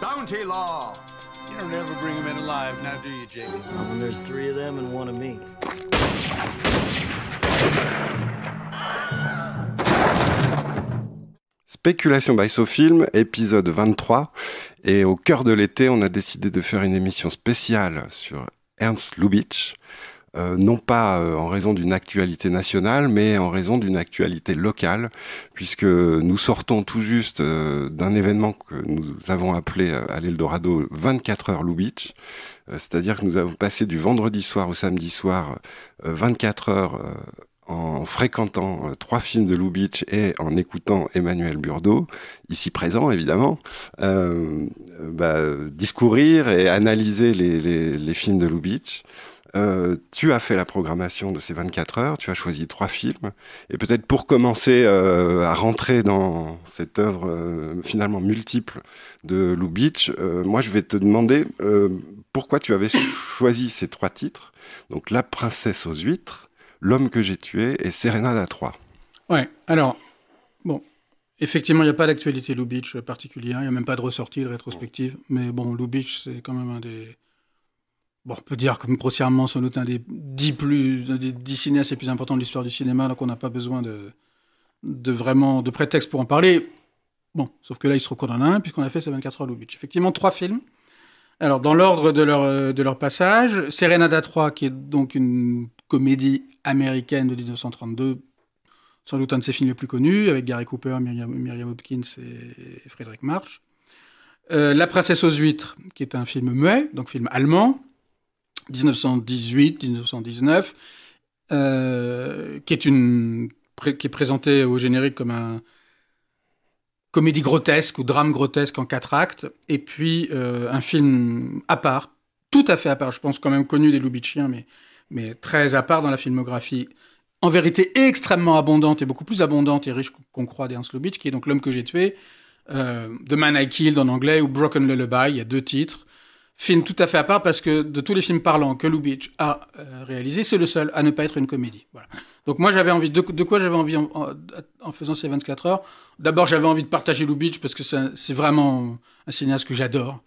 Bounty law. You don't ever bring him in alive, now do you, Jamie? When there's 3 of them and 1 of me. Spéculation by SoFilm, épisode 23. Et au cœur de l'été, on a décidé de faire une émission spéciale sur Ernst Lubitsch. Non pas en raison d'une actualité nationale, mais en raison d'une actualité locale, puisque nous sortons tout juste d'un événement que nous avons appelé à l'Eldorado 24 heures Lubitsch. C'est-à-dire que nous avons passé du vendredi soir au samedi soir 24 heures en fréquentant 3 films de Lubitsch et en écoutant Emmanuel Burdeau, ici présent évidemment, discourir et analyser les films de Lubitsch. Tu as fait la programmation de ces 24 heures, tu as choisi 3 films, et peut-être pour commencer à rentrer dans cette œuvre finalement multiple de Lubitsch, moi je vais te demander pourquoi tu avais choisi ces 3 titres, donc La princesse aux huîtres, L'homme que j'ai tué et Sérénade à 3. Ouais, alors, bon, effectivement, il n'y a pas d'actualité Lubitsch particulière, il n'y a même pas de ressortie, de rétrospective, mais bon, Lubitsch, c'est quand même un des... Bon, on peut dire, comme grossièrement, sans doute un des 10 cinéastes les plus importants de l'histoire du cinéma, donc on n'a pas besoin de prétexte pour en parler. Bon, sauf que là, il se trouve qu'on en a un, puisqu'on a fait ces 24 heures Lubitsch. Effectivement, 3 films. Alors, dans l'ordre de leur passage, Sérénade à 3, qui est donc une comédie américaine de 1932, sans doute un de ses films les plus connus, avec Gary Cooper, Miriam Hopkins et Frédéric March. La princesse aux huîtres, qui est un film muet, donc film allemand, 1918-1919, qui est présenté au générique comme un comédie grotesque ou drame grotesque en 4 actes, et puis un film à part, tout à fait à part, je pense quand même connu des Lubitchiens, mais très à part dans la filmographie, en vérité extrêmement abondante, et beaucoup plus abondante et riche qu'on croit d'Ernst Lubitsch, qui est donc L'homme que j'ai tué, The Man I Killed en anglais, ou Broken Lullaby, il y a 2 titres. Film tout à fait à part parce que de tous les films parlants que Lubitsch a réalisés, c'est le seul à ne pas être une comédie. Voilà. Donc moi j'avais envie, de quoi j'avais envie en faisant ces 24 heures. D'abord j'avais envie de partager Lubitsch parce que c'est vraiment un cinéaste que j'adore.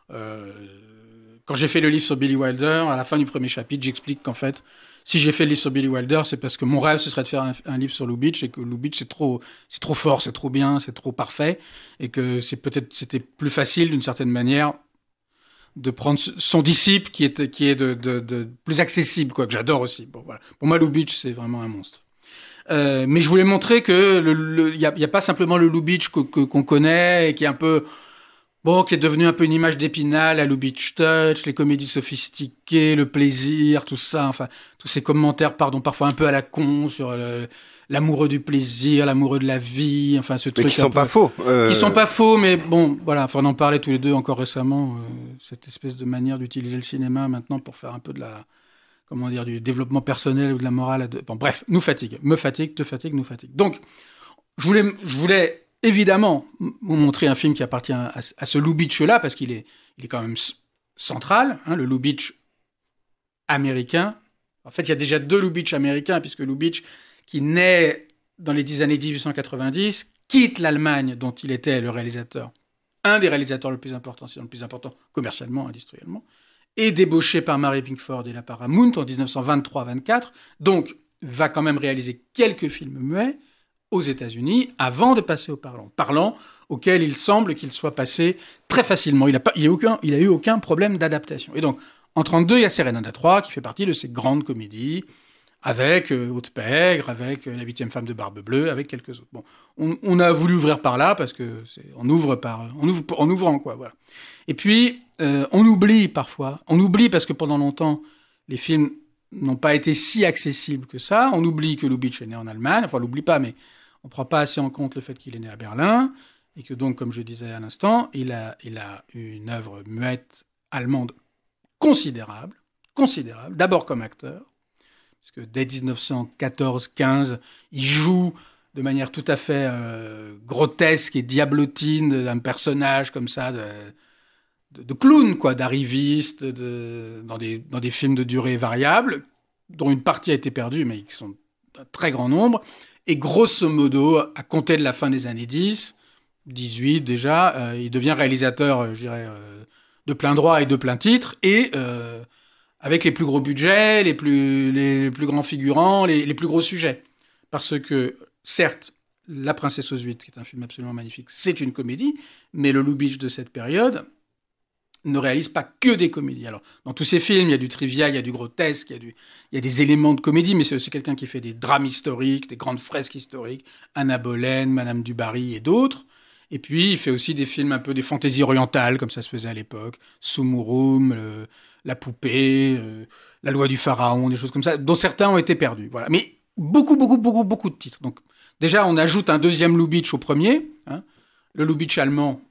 Quand j'ai fait le livre sur Billy Wilder, à la fin du premier chapitre, j'explique qu'en fait, si j'ai fait le livre sur Billy Wilder, c'est parce que mon rêve, ce serait de faire un livre sur Lubitsch, et que Lubitsch, c'est trop fort, c'est trop bien, c'est trop parfait, et que c'était plus facile, d'une certaine manière, de prendre son disciple, qui est de plus accessible, quoi, que j'adore aussi. Bon, voilà. Pour moi, Lubitsch, c'est vraiment un monstre. Mais je voulais montrer que il y a pas simplement le Lubitsch qu'on connaît, et qui est un peu... Bon, qui est devenu un peu une image d'Épinal, la Lubitsch Touch, les comédies sophistiquées, le plaisir, tout ça, enfin, tous ces commentaires, parfois un peu à la con sur l'amoureux du plaisir, l'amoureux de la vie, enfin, ce truc. Mais qui sont pas faux. Qui sont pas faux, mais bon, voilà, enfin, on en parlait tous les deux encore récemment, cette espèce de manière d'utiliser le cinéma maintenant pour faire un peu du développement personnel ou de la morale. Bon, bref, nous fatigue, me fatigue, te fatigue, nous fatigue. Donc, je voulais évidemment vous montrer un film qui appartient à ce Lubitsch-là, parce qu'il est quand même central, hein, le Lubitsch américain. En fait, il y a déjà 2 Lubitsch américains, puisque Lubitsch, qui naît dans les années 1890, quitte l'Allemagne, dont il était le réalisateur, un des réalisateurs le plus important, sinon le plus important commercialement, industriellement, est débauché par Mary Pickford et la Paramount en 1923-24, donc va quand même réaliser quelques films muets aux États-Unis avant de passer au parlant auquel il semble qu'il soit passé très facilement. Il a eu aucun problème d'adaptation. Et donc, en 1932, il y a Sérénade à 3 qui fait partie de ces grandes comédies, avec Haute Pègre, avec La 8e femme de Barbe Bleue, avec quelques autres. Bon, on a voulu ouvrir par là parce que on ouvre en ouvrant, quoi. Voilà. Et puis on oublie parfois, parce que pendant longtemps les films n'ont pas été si accessibles que ça. On oublie que Lubitsch est né en Allemagne. Enfin, on l'oublie pas, mais on ne prend pas assez en compte le fait qu'il est né à Berlin et que donc, comme je disais à l'instant, il a une œuvre muette allemande considérable, d'abord comme acteur, puisque dès 1914-15, il joue de manière tout à fait grotesque et diablotine d'un personnage comme ça, de clowns, quoi, d'arrivistes, dans des films de durée variable, dont une partie a été perdue, mais qui sont un très grand nombre. Et grosso modo, à compter de la fin des années 10, 18 déjà, il devient réalisateur, je dirais, de plein droit et de plein titre, et avec les plus gros budgets, les plus grands figurants, les plus gros sujets. Parce que, certes, La Princesse aux Huîtres, qui est un film absolument magnifique, c'est une comédie, mais le Lubitsch de cette période ne réalise pas que des comédies. Alors, dans tous ces films, il y a du trivial, il y a du grotesque, il y a des éléments de comédie, mais c'est aussi quelqu'un qui fait des drames historiques, des grandes fresques historiques, Anna Boleyn, Madame du Barry et d'autres. Et puis, il fait aussi des films un peu des fantaisies orientales, comme ça se faisait à l'époque, Sumurum, La Poupée, La Loi du Pharaon, des choses comme ça, dont certains ont été perdus. Voilà. Mais beaucoup de titres. Donc, déjà, on ajoute un deuxième Lubitsch au premier, hein, le Lubitsch allemand,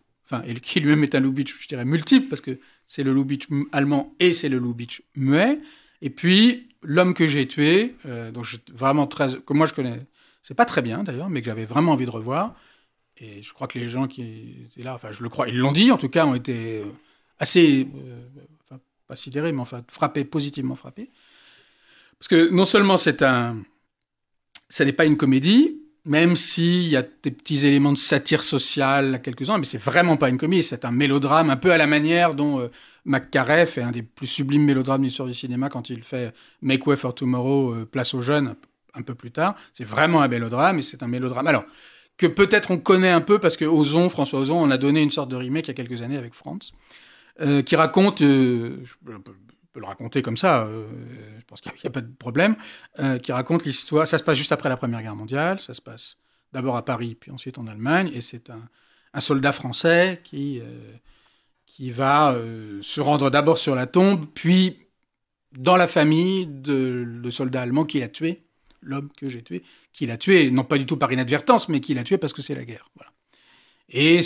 et qui lui-même est un Lubitsch, je dirais, multiple, parce que c'est le Lubitsch allemand et c'est le Lubitsch muet. Et puis, L'homme que j'ai tué, que moi je connais, c'est pas très bien d'ailleurs, mais que j'avais vraiment envie de revoir. Et je crois que les gens qui étaient là, je le crois, ils l'ont dit en tout cas, ont été assez, pas sidérés, mais positivement frappés. Parce que non seulement ça n'est pas une comédie, même s'il y a des petits éléments de satire sociale, quelques-uns, mais c'est vraiment pas une comédie, c'est un mélodrame, un peu à la manière dont McCarey fait un des plus sublimes mélodrames de l'histoire du cinéma quand il fait Make Way for Tomorrow, Place aux jeunes, un peu plus tard. C'est vraiment un mélodrame, et c'est un mélodrame. Alors, que peut-être on connaît un peu, parce que François Ozon, on a donné une sorte de remake il y a quelques années avec Franz, qui raconte, je peux le raconter comme ça, je pense qu'il n'y a pas de problème, qui raconte l'histoire. Ça se passe juste après la Première Guerre mondiale, ça se passe d'abord à Paris, puis ensuite en Allemagne, et c'est un soldat français qui va se rendre d'abord sur la tombe, puis dans la famille le soldat allemand qui l'a tué, l'homme que j'ai tué, qui l'a tué, non pas du tout par inadvertance, mais qui l'a tué parce que c'est la guerre. Voilà. Et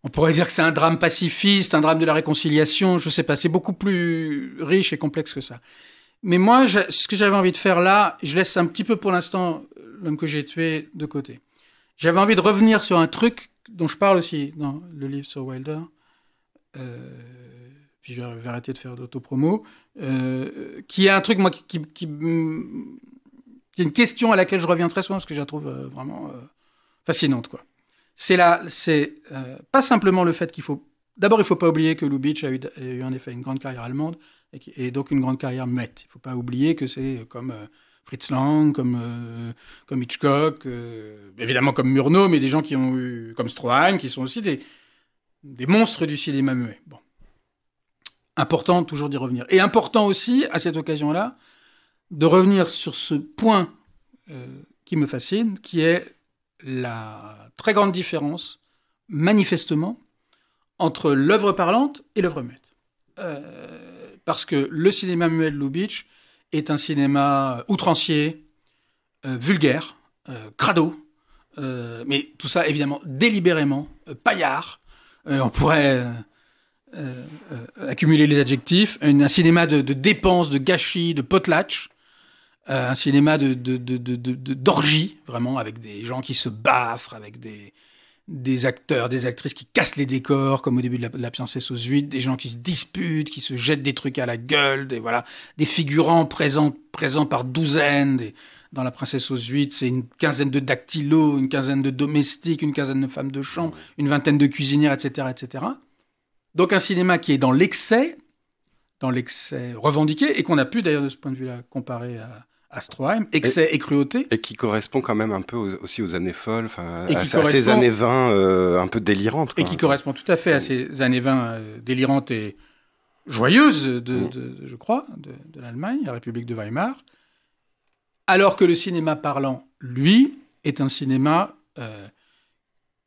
on pourrait dire que c'est un drame pacifiste, un drame de la réconciliation, je sais pas, c'est beaucoup plus riche et complexe que ça. Mais moi, ce que j'avais envie de faire là, je laisse un petit peu pour l'instant L'homme que j'ai tué de côté. J'avais envie de revenir sur un truc dont je parle aussi dans le livre sur Wilder, puis je vais arrêter de faire d'autopromo, qui est un truc, moi, qui est une question à laquelle je reviens très souvent, parce que je la trouve vraiment fascinante, quoi. C'est pas simplement le fait qu'il faut... D'abord, il ne faut pas oublier que Lubitsch a eu en effet une grande carrière allemande, et donc une grande carrière muette. Il ne faut pas oublier que c'est comme Fritz Lang, comme Hitchcock, évidemment comme Murnau, mais des gens qui ont eu, comme Stroheim, qui sont aussi des monstres du cinéma muet. Bon. Important toujours d'y revenir. Et important aussi, à cette occasion-là, de revenir sur ce point qui me fascine, qui est la très grande différence, manifestement, entre l'œuvre parlante et l'œuvre muette. Parce que le cinéma muet de Lubitsch est un cinéma outrancier, vulgaire, crado, mais tout ça, évidemment, délibérément, paillard. On pourrait accumuler les adjectifs. Un cinéma de dépenses, de gâchis, de potlatch. Un cinéma d'orgie, vraiment, avec des gens qui se baffrent, avec des acteurs, des actrices qui cassent les décors, comme au début de la Princesse aux Huîtres, des gens qui se disputent, qui se jettent des trucs à la gueule, des figurants présents par douzaines. Dans La Princesse aux Huîtres, c'est une quinzaine de dactylos, une quinzaine de domestiques, une quinzaine de femmes de chambre, une vingtaine de cuisinières, etc., etc. Donc un cinéma qui est dans l'excès revendiqué, et qu'on a pu d'ailleurs de ce point de vue-là comparer à Stroheim, excès et cruauté. Et qui correspond quand même un peu aussi aux années folles, à ces années 20 un peu délirantes. Et qui correspond tout à fait à ces années 20 délirantes et joyeuses, je crois, de l'Allemagne, la République de Weimar. Alors que le cinéma parlant, lui, est un cinéma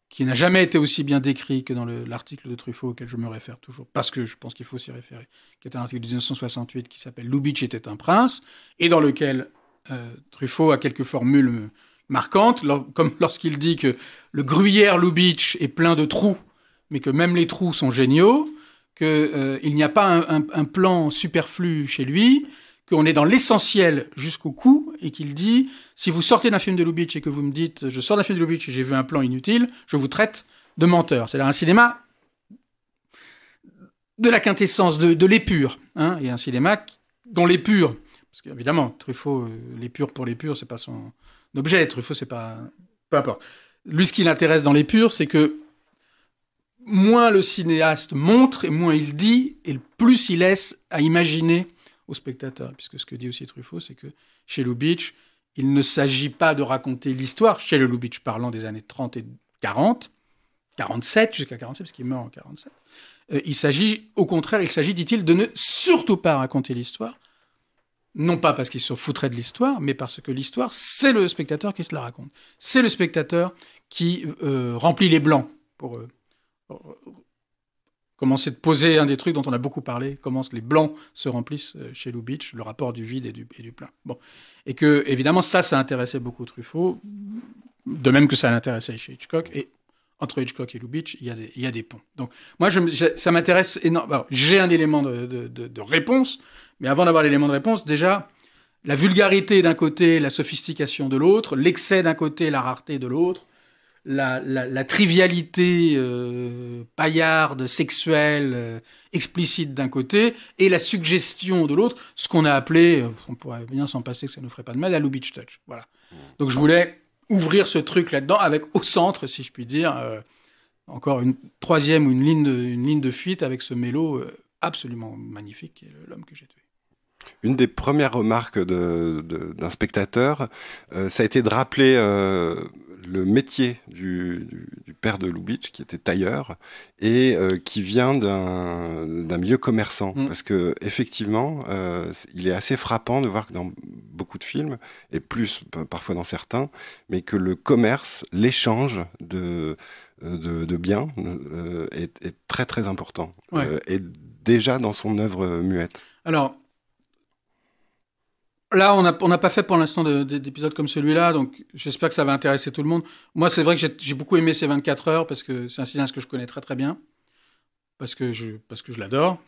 qui n'a jamais été aussi bien décrit que dans l'article de Truffaut auquel je me réfère toujours, parce que je pense qu'il faut s'y référer, qui est un article de 1968 qui s'appelle « Lubitsch était un prince », et dans lequel Truffaut a quelques formules marquantes, comme lorsqu'il dit que le gruyère Lubitsch est plein de trous, mais que même les trous sont géniaux, qu'il n'y a pas un plan superflu chez lui, qu'on est dans l'essentiel jusqu'au cou, et qu'il dit « Si vous sortez d'un film de Lubitsch et que vous me dites « Je sors d'un film de Lubitsch et j'ai vu un plan inutile », je vous traite de menteur. » C'est-à-dire un cinéma de la quintessence, de l'épure. Hein, et un cinéma dont l'épure, parce qu'évidemment, Truffaut, l'épure pour l'épure, c'est pas son objet. Truffaut, c'est pas... Peu importe. Lui, ce qui l'intéresse dans l'épure, c'est que moins le cinéaste montre, et moins il dit, et plus il laisse à imaginer au spectateur. Puisque ce que dit aussi Truffaut, c'est que chez Lubitsch, il ne s'agit pas de raconter l'histoire, chez le Lubitsch parlant des années 30 et 40, 47, jusqu'à 47, parce qu'il meurt en 47. Il s'agit, au contraire, dit-il, de ne surtout pas raconter l'histoire, non pas parce qu'il se foutrait de l'histoire, mais parce que l'histoire, c'est le spectateur qui se la raconte. C'est le spectateur qui remplit les blancs, pour commencer de poser un des trucs dont on a beaucoup parlé, comment les blancs se remplissent chez Lubitsch, le rapport du vide et du plein. Bon. Et que, évidemment, ça intéressait beaucoup Truffaut, de même que ça l'intéressait chez Hitchcock, et entre Hitchcock et Lubitsch, il y a des ponts. Donc, moi, ça m'intéresse énormément. Alors, j'ai un élément de réponse, mais avant d'avoir l'élément de réponse, déjà, la vulgarité d'un côté, la sophistication de l'autre, l'excès d'un côté, la rareté de l'autre, la trivialité paillarde, sexuelle, explicite d'un côté, et la suggestion de l'autre, ce qu'on a appelé, on pourrait bien s'en passer que ça ne nous ferait pas de mal, la Lubitsch Touch. Voilà. Donc je voulais ouvrir ce truc là-dedans, avec au centre, si je puis dire, encore une troisième ou une ligne de fuite avec ce mélo absolument magnifique, qui est l'homme que j'ai tué. Une des premières remarques d'un spectateur, ça a été de rappeler le métier du père de Lubitsch, qui était tailleur, et qui vient d'un milieu commerçant. Parce que effectivement, il est assez frappant de voir que dans beaucoup de films, et plus parfois dans certains, mais que le commerce, l'échange de biens est très très important. Ouais. Et déjà dans son œuvre muette. Alors, là, on n'a pas fait pour l'instant d'épisodes comme celui-là, donc j'espère que ça va intéresser tout le monde. Moi, c'est vrai que j'ai beaucoup aimé ces 24 heures, parce que c'est un cinéaste que je connais très très bien, parce que je l'adore.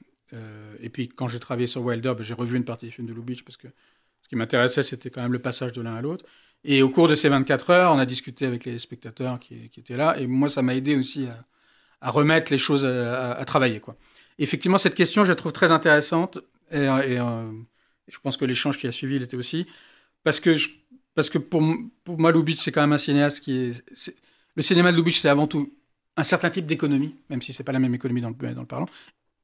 Et puis, quand j'ai travaillé sur Wilder, j'ai revu une partie des films de Lubitsch, parce que ce qui m'intéressait, c'était quand même le passage de l'un à l'autre. Et au cours de ces 24 heures, on a discuté avec les spectateurs qui étaient là, et moi, ça m'a aidé aussi à remettre les choses à travailler, quoi. Et effectivement, cette question, je la trouve très intéressante, et je pense que l'échange qui a suivi, il était aussi. Parce que pour moi, Lubitsch, c'est quand même un cinéaste le cinéma de Lubitsch, c'est avant tout un certain type d'économie, même si c'est pas la même économie dans le parlant.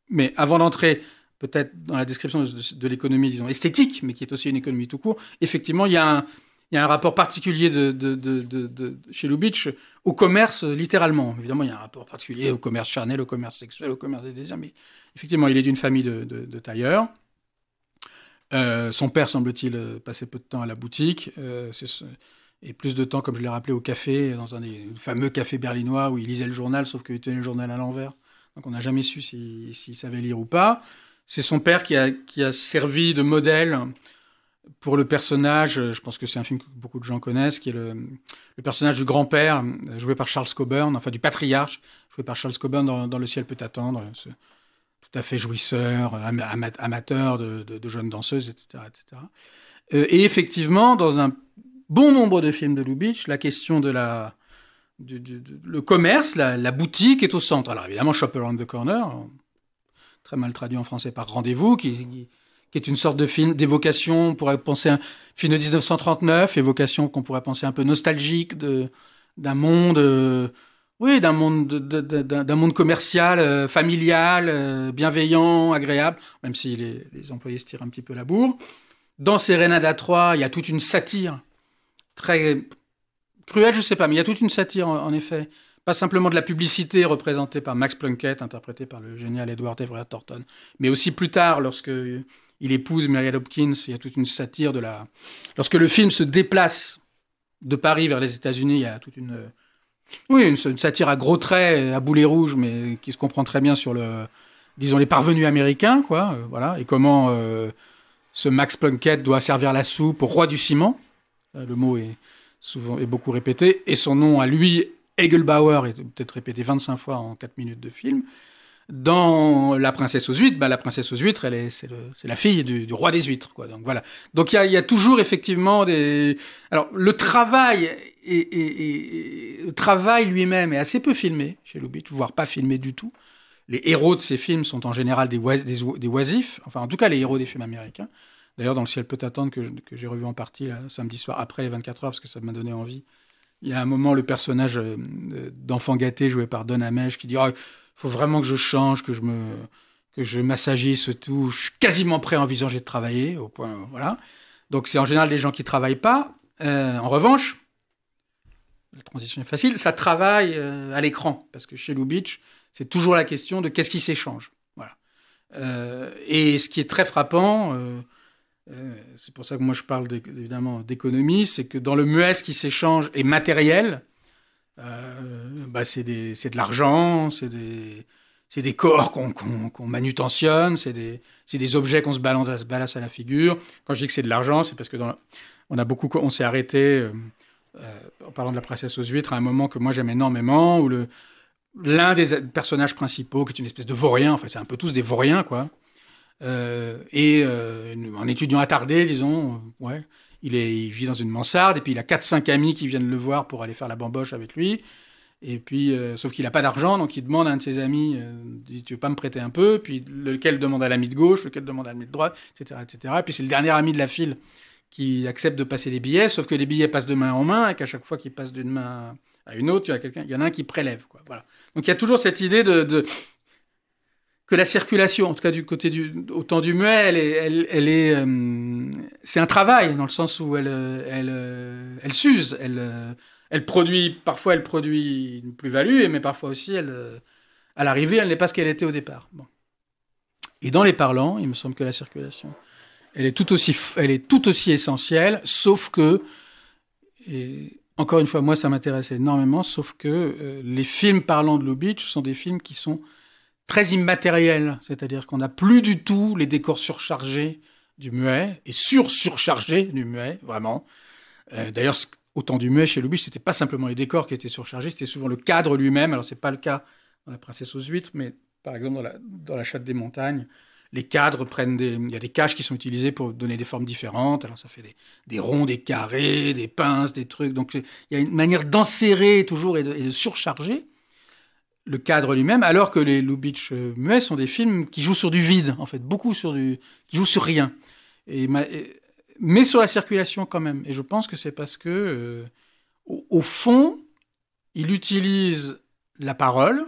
Mais avant d'entrer peut-être dans la description de l'économie, disons, esthétique, mais qui est aussi une économie tout court, effectivement, il y a un rapport particulier chez Lubitsch au commerce, littéralement. Évidemment, il y a un rapport particulier au commerce charnel, au commerce sexuel, au commerce des désirs, mais effectivement, il est d'une famille de tailleurs. Son père, semble-t-il, passait peu de temps à la boutique, et plus de temps, comme je l'ai rappelé, au café, dans un des fameux cafés berlinois où il lisait le journal, sauf qu'il tenait le journal à l'envers. Donc on n'a jamais su s'il savait lire ou pas. C'est son père qui a servi de modèle pour le personnage, je pense que c'est un film que beaucoup de gens connaissent, qui est le personnage du grand-père, joué par Charles Coburn, enfin du patriarche, joué par Charles Coburn dans Le ciel peut attendre, tout à fait jouisseur, amateur de jeunes danseuses, etc. etc. Et effectivement, dans un bon nombre de films de Lubitsch, la question de le commerce, la boutique est au centre. Alors évidemment, Shop Around the Corner, très mal traduit en français par Rendez-vous, qui est une sorte de film d'évocation, on pourrait penser à un film de 1939, évocation qu'on pourrait penser un peu nostalgique d'un monde... Oui, d'un monde commercial, familial, bienveillant, agréable, même si les employés se tirent un petit peu la bourre. Dans Serenade 3, il y a toute une satire, très cruelle, je sais pas, mais il y a toute une satire, en effet. Pas simplement de la publicité représentée par Max Plunkett, interprété par le génial Edward Everett Horton, mais aussi plus tard, lorsque il épouse Muriel Hopkins, il y a toute une satire Lorsque le film se déplace de Paris vers les États-Unis, il y a toute une satire à gros traits, à boulet rouge, mais qui se comprend très bien sur les parvenus américains, quoi, voilà, et comment ce Max Plunkett doit servir la soupe au roi du ciment. Le mot est beaucoup répété, et son nom à lui, Egelbauer, est peut-être répété 25 fois en 4 minutes de film. Dans La princesse aux huîtres, la princesse aux huîtres, c'est la fille du roi des huîtres, quoi. Donc voilà. Donc il y a toujours effectivement alors le travail le travail lui-même est assez peu filmé chez Lubitsch, voire pas filmé du tout. les héros de ces films sont en général des oisifs, enfin en tout cas les héros des films américains. D'ailleurs, dans Le ciel peut attendre, que j'ai revu en partie là, samedi soir après les 24 heures, parce que ça m'a donné envie, il y a un moment, le personnage d'enfant gâté joué par Don Ameche qui dit « il faut vraiment que je change, que je m'assagisse, tout. Je suis quasiment prêt à envisager de travailler. » au point, voilà. Donc c'est en général des gens qui ne travaillent pas. En revanche, la transition est facile, ça travaille à l'écran, parce que chez Lubitsch, c'est toujours la question de qu'est-ce qui s'échange. Voilà. Et ce qui est très frappant, c'est pour ça que moi je parle évidemment d'économie, c'est que dans le muet, ce qui s'échange est matériel. C'est de l'argent, c'est des corps qu'on manutentionne, c'est des objets qu'on se balance à la figure. Quand je dis que c'est de l'argent, c'est parce que on s'est arrêté en parlant de La princesse aux huîtres à un moment que moi j'aime énormément, où l'un des personnages principaux, qui est une espèce de vaurien, enfin c'est un peu tous des vauriens, quoi, un étudiant attardé, disons, ouais, il vit dans une mansarde, et puis il a 4-5 amis qui viennent le voir pour aller faire la bamboche avec lui, et puis, sauf qu'il n'a pas d'argent, donc il demande à un de ses amis, dit, tu veux pas me prêter un peu, puis lequel demande à l'ami de gauche, lequel demande à l'ami de droite, etc., etc., et puis c'est le dernier ami de la file qui accepte de passer les billets, sauf que les billets passent de main en main, et qu'à chaque fois qu'ils passent d'une main à une autre, il y en a un qui prélève, quoi. Voilà. Donc il y a toujours cette idée que la circulation, en tout cas du côté au temps du muet, c'est un travail, dans le sens où elle s'use, parfois elle produit une plus-value, mais parfois aussi, à l'arrivée, elle n'est pas ce qu'elle était au départ. Bon. Et dans les parlants, il me semble que la circulation, elle est tout aussi essentielle, sauf que, et encore une fois, moi ça m'intéresse énormément, sauf que les films parlants de Lubitsch sont des films qui sont très immatériels, c'est-à-dire qu'on n'a plus du tout les décors surchargés du muet, et surchargés du muet, vraiment. D'ailleurs, au temps du muet, chez Lubitsch, c'était pas simplement les décors qui étaient surchargés, c'était souvent le cadre lui-même. Alors c'est pas le cas dans La princesse aux huîtres, mais par exemple dans la Chatte des montagnes, les cadres il y a des cages qui sont utilisées pour donner des formes différentes. Alors ça fait des ronds, des carrés, des pinces, des trucs. Donc il y a une manière d'enserrer toujours et de surcharger le cadre lui-même, alors que les Lubitsch muets sont des films qui jouent sur du vide, en fait, qui jouent sur rien. Mais sur la circulation quand même. Et je pense que c'est parce que, au fond, il utilise la parole,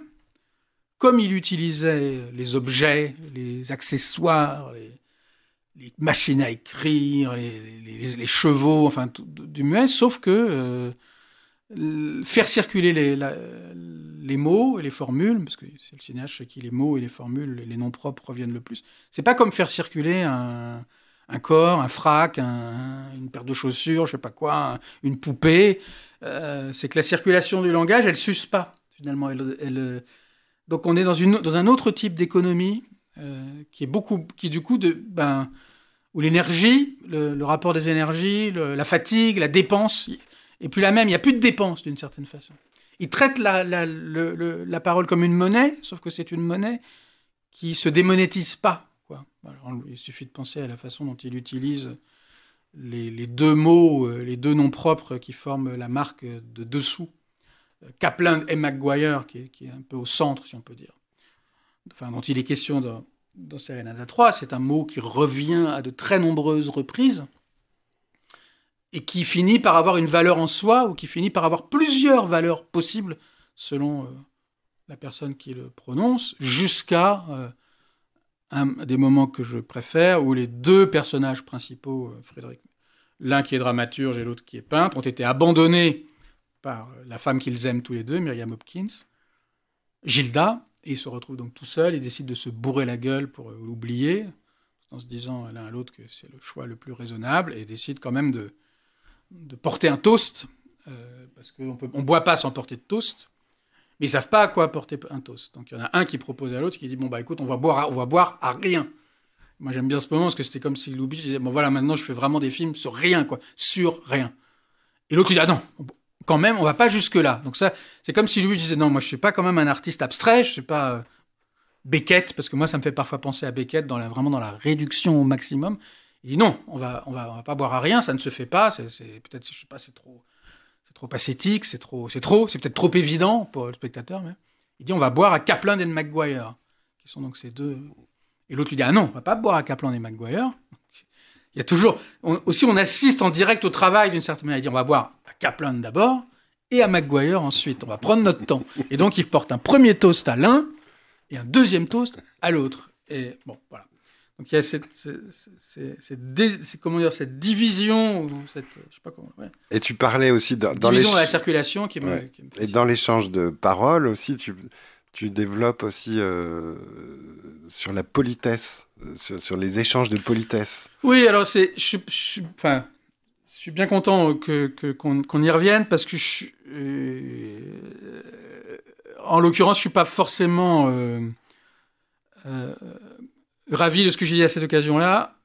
comme il utilisait les objets, les accessoires, les machines à écrire, les chevaux, enfin, du muet, sauf que faire circuler les mots et les formules, parce que c'est le cinéaste chez qui les mots et les formules et les noms propres reviennent le plus. C'est pas comme faire circuler un corps, un frac, une paire de chaussures, je sais pas quoi, une poupée. C'est que la circulation du langage, elle s'use pas, finalement. Donc on est dans un autre type d'économie qui du coup, où l'énergie, le rapport des énergies, la fatigue, la dépense est plus la même. Il n'y a plus de dépense d'une certaine façon. Il traite la parole comme une monnaie, sauf que c'est une monnaie qui se démonétise pas, quoi. Alors, il suffit de penser à la façon dont il utilise les deux mots, les deux noms propres qui forment la marque de dessous. Kaplan et Maguire, qui est un peu au centre, si on peut dire. Enfin, dont il est question dans Serenada 3, c'est un mot qui revient à de très nombreuses reprises et qui finit par avoir une valeur en soi, ou qui finit par avoir plusieurs valeurs possibles selon la personne qui le prononce, jusqu'à des moments que je préfère, où les deux personnages principaux, Frédéric, l'un qui est dramaturge et l'autre qui est peintre, ont été abandonnés par la femme qu'ils aiment tous les deux, Miriam Hopkins, Gilda, et ils se retrouvent donc tout seuls, ils décident de se bourrer la gueule pour l'oublier, en se disant l'un à l'autre que c'est le choix le plus raisonnable, et décident quand même de porter un toast, parce qu'on ne boit pas sans porter de toast, mais ils ne savent pas à quoi porter un toast. Donc il y en a un qui propose à l'autre, qui dit, bon bah écoute, on va boire à rien. Moi j'aime bien ce moment, parce que c'était comme si Lubitsch disait, bon voilà, maintenant je fais vraiment des films sur rien, quoi, sur rien. Et l'autre il dit, ah non, quand même, on va pas jusque-là. Donc ça, c'est comme si Lubitsch disait, non, moi je suis pas quand même un artiste abstrait, je suis pas Beckett, parce que moi ça me fait parfois penser à Beckett, vraiment dans la réduction au maximum. Il dit non, on va pas boire à rien, ça ne se fait pas, c'est peut-être, je sais pas, c'est trop pathétique, c'est peut-être trop évident pour le spectateur, mais il dit on va boire à Kaplan and Maguire. qui sont donc ces deux. Et l'autre lui dit, ah non, on va pas boire à Kaplan et Maguire. Il y a toujours, on assiste en direct au travail d'une certaine manière. Il dit, on va boire à Kaplan d'abord et à Maguire ensuite. On va prendre notre temps. Et donc, il porte un premier toast à l'un et un deuxième toast à l'autre. Et bon, voilà. Donc, il y a cette division, ou cette, je sais pas comment. Ouais. Et tu parlais aussi dans division de la circulation qui me. Et dans l'échange de paroles aussi, tu développes aussi sur la politesse, sur les échanges de politesse. Oui, alors je suis bien content qu'on y revienne parce que en l'occurrence, je suis pas forcément ravi de ce que j'ai dit à cette occasion-là,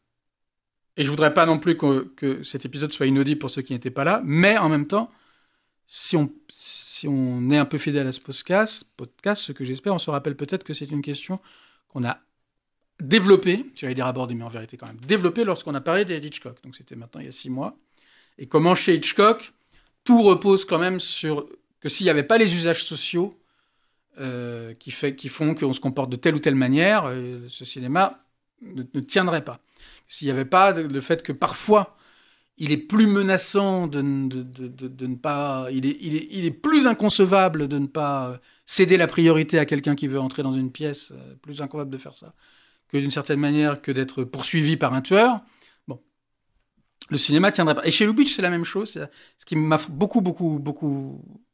et je voudrais pas non plus que cet épisode soit inaudible pour ceux qui n'étaient pas là, mais en même temps, si on est un peu fidèle à ce podcast, ce que j'espère, on se rappelle peut-être que c'est une question qu'on a développée, j'allais dire abordée, mais en vérité quand même, développée lorsqu'on a parlé d'Hitchcock. Donc c'était maintenant il y a 6 mois. Et comment chez Hitchcock, tout repose quand même sur que s'il n'y avait pas les usages sociaux qui font qu'on se comporte de telle ou telle manière, ce cinéma ne tiendrait pas. S'il n'y avait pas le fait que parfois il est plus menaçant de ne pas... Il est plus inconcevable de ne pas céder la priorité à quelqu'un qui veut entrer dans une pièce, plus inconcevable de faire ça, que d'une certaine manière que d'être poursuivi par un tueur. Bon, le cinéma tiendrait pas. Et chez Lubitsch, c'est la même chose. Ce qui m'a beaucoup,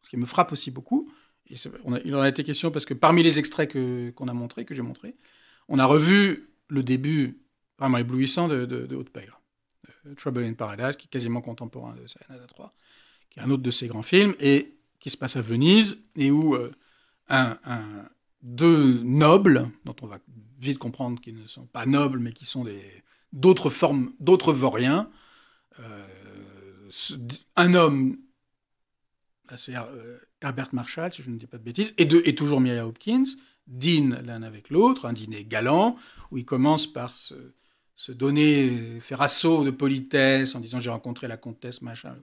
ce qui me frappe aussi beaucoup, et il en a été question parce que parmi les extraits que j'ai montrés, on a revu le début vraiment éblouissant de Haute Pègre. Trouble in Paradise, qui est quasiment contemporain de Sayonara 3, qui est un autre de ses grands films, et qui se passe à Venise, et où deux nobles, dont on va vite comprendre qu'ils ne sont pas nobles, mais qui sont d'autres formes, d'autres vauriens, un homme, c'est Herbert Marshall, si je ne dis pas de bêtises, et toujours Miriam Hopkins, dînent l'un avec l'autre, un dîner galant, où ils commencent par se donner, faire assaut de politesse en disant j'ai rencontré la comtesse, machin,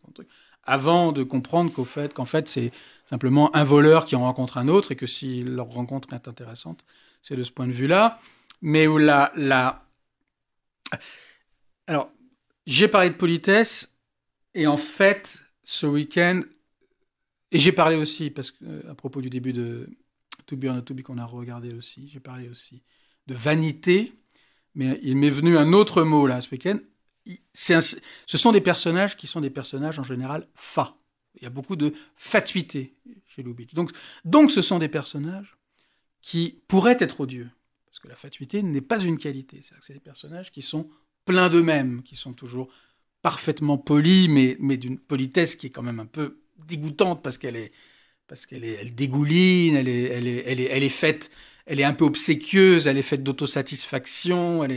avant de comprendre qu'en fait, c'est simplement un voleur qui en rencontre un autre et que si leur rencontre est intéressante, c'est de ce point de vue-là. Mais où alors, j'ai parlé de politesse et en fait, ce week-end, et j'ai parlé aussi, parce que à propos du début de To Be or Not To Be qu'on a regardé aussi, j'ai parlé aussi de vanité. Mais il m'est venu un autre mot là ce week-end. Ce sont des personnages qui sont des personnages en général fats. Il y a beaucoup de fatuité chez Lubitsch. Donc ce sont des personnages qui pourraient être odieux. Parce que la fatuité n'est pas une qualité. C'est-à-dire que c'est des personnages qui sont pleins d'eux-mêmes, qui sont toujours parfaitement polis, mais d'une politesse qui est quand même un peu dégoûtante parce qu'elle dégouline, elle est faite. Elle est un peu obséquieuse, elle est faite d'autosatisfaction,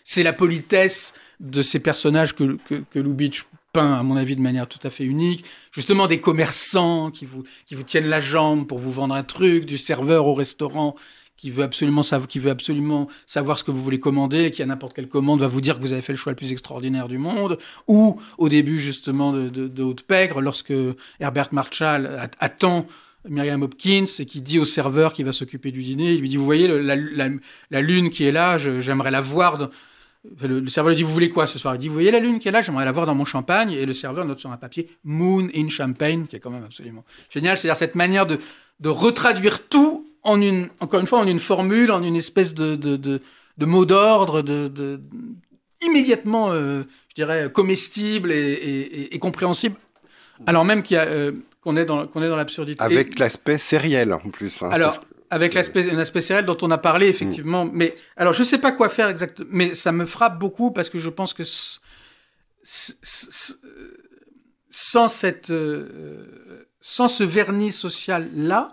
c'est la politesse de ces personnages que Lubitsch peint, à mon avis, de manière tout à fait unique. Justement, des commerçants qui vous tiennent la jambe pour vous vendre un truc, du serveur au restaurant qui veut absolument savoir ce que vous voulez commander, qui à n'importe quelle commande va vous dire que vous avez fait le choix le plus extraordinaire du monde, ou au début, justement, de Haute Pègre, lorsque Herbert Marshall attend Miriam Hopkins, et qui dit au serveur qui va s'occuper du dîner, il lui dit, vous voyez la lune qui est là, j'aimerais la voir. Le serveur lui dit, vous voulez quoi ce soir? Il dit, vous voyez la lune qui est là, j'aimerais la voir dans mon champagne. Et le serveur note sur un papier, Moon in Champagne, qui est quand même absolument génial. C'est-à-dire cette manière de retraduire tout encore une fois, en une formule, en une espèce de mot d'ordre, immédiatement, je dirais, comestible et compréhensible. Alors même qu'on est dans l'absurdité. Avec l'aspect sériel, en plus. Hein, alors, avec un aspect sériel dont on a parlé, effectivement. Mais, alors, je ne sais pas quoi faire exactement, mais ça me frappe beaucoup parce que je pense que sans ce vernis social-là,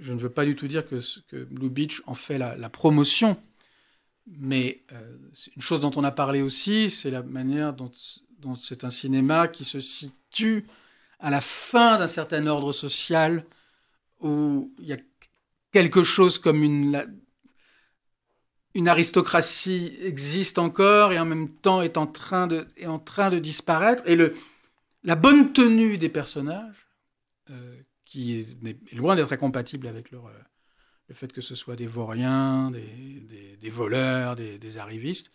je ne veux pas du tout dire que Lubitsch en fait la promotion, mais une chose dont on a parlé aussi, c'est la manière dont c'est un cinéma qui se situe à la fin d'un certain ordre social où il y a quelque chose comme une aristocratie existe encore et en même temps est en train de disparaître. Et la bonne tenue des personnages, qui est loin d'être incompatible avec leur le fait que ce soit des vauriens, des voleurs, des arrivistes,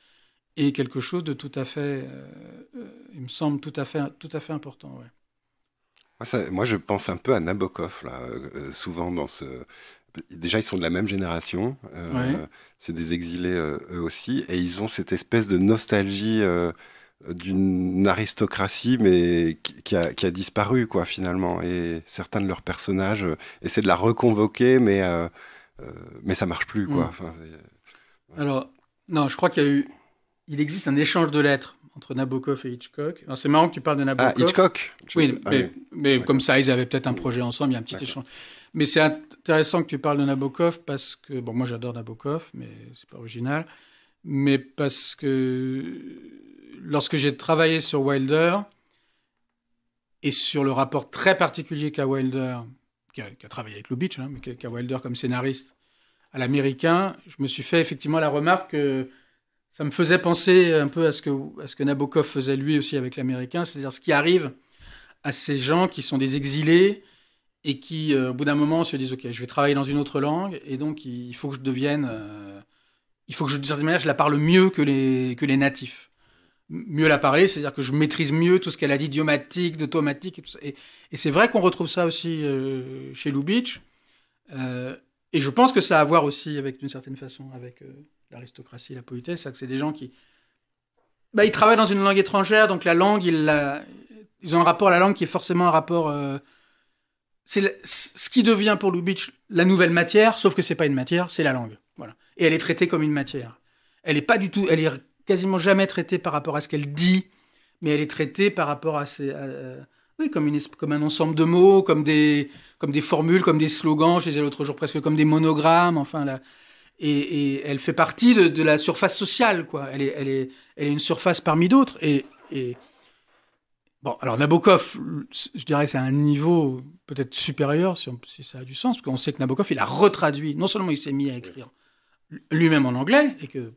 est quelque chose de tout à fait, il me semble, tout à fait important. Ouais. Moi, je pense un peu à Nabokov, là, souvent dans ce... Déjà, ils sont de la même génération, Ouais. c'est des exilés eux aussi, et ils ont cette espèce de nostalgie d'une aristocratie, mais qui a disparu, quoi, finalement. Et certains de leurs personnages essaient de la reconvoquer, mais ça marche plus, quoi. Mm. Enfin, Alors, non, je crois il existe un échange de lettres entre Nabokov et Hitchcock. Alors, c'est marrant que tu parles de Ah, Nabokov. Hitchcock? Oui, Ah mais comme d'accord. ça, ils avaient peut-être un projet ensemble, il y a un petit D'accord. échange. Mais c'est intéressant que tu parles de Nabokov parce que, bon, moi j'adore Nabokov, mais c'est pas original. Mais parce que lorsque j'ai travaillé sur Wilder et sur le rapport très particulier qu'a Wilder, qui a travaillé avec Lubitsch, hein, mais qu'a Wilder comme scénariste à l'américain, je me suis fait effectivement la remarque que ça me faisait penser un peu à ce que Nabokov faisait lui aussi avec l'américain, c'est-à-dire ce qui arrive à ces gens qui sont des exilés et qui, au bout d'un moment, se disent ok, je vais travailler dans une autre langue et donc il faut que je devienne, il faut que d'une certaine manière, je la parle mieux que les natifs. Mieux la parler, c'est-à-dire que je maîtrise mieux tout ce qu'elle a dit idiomatique, d'automatique et tout ça. Et c'est vrai qu'on retrouve ça aussi chez Lubitsch. Et je pense que ça a à voir aussi, d'une certaine façon, avec l'aristocratie, la politesse, c'est que c'est des gens qui, ils travaillent dans une langue étrangère, donc la langue, ils ont un rapport à la langue qui est forcément un rapport. C'est ce qui devient pour Lubitsch la nouvelle matière, sauf que c'est pas une matière, c'est la langue. Voilà. Et elle est traitée comme une matière. Elle est pas du tout, elle est quasiment jamais traitée par rapport à ce qu'elle dit, mais elle est traitée par rapport à oui, comme un ensemble de mots, comme des formules, comme des slogans. Je disais l'autre jour presque comme des monogrammes. Enfin, là, et elle fait partie de la surface sociale, quoi. Elle est une surface parmi d'autres. Et bon, alors Nabokov, je dirais que c'est un niveau peut-être supérieur, si ça a du sens, parce qu'on sait que Nabokov, il a retraduit. Non seulement il s'est mis à écrire lui-même en anglais, et que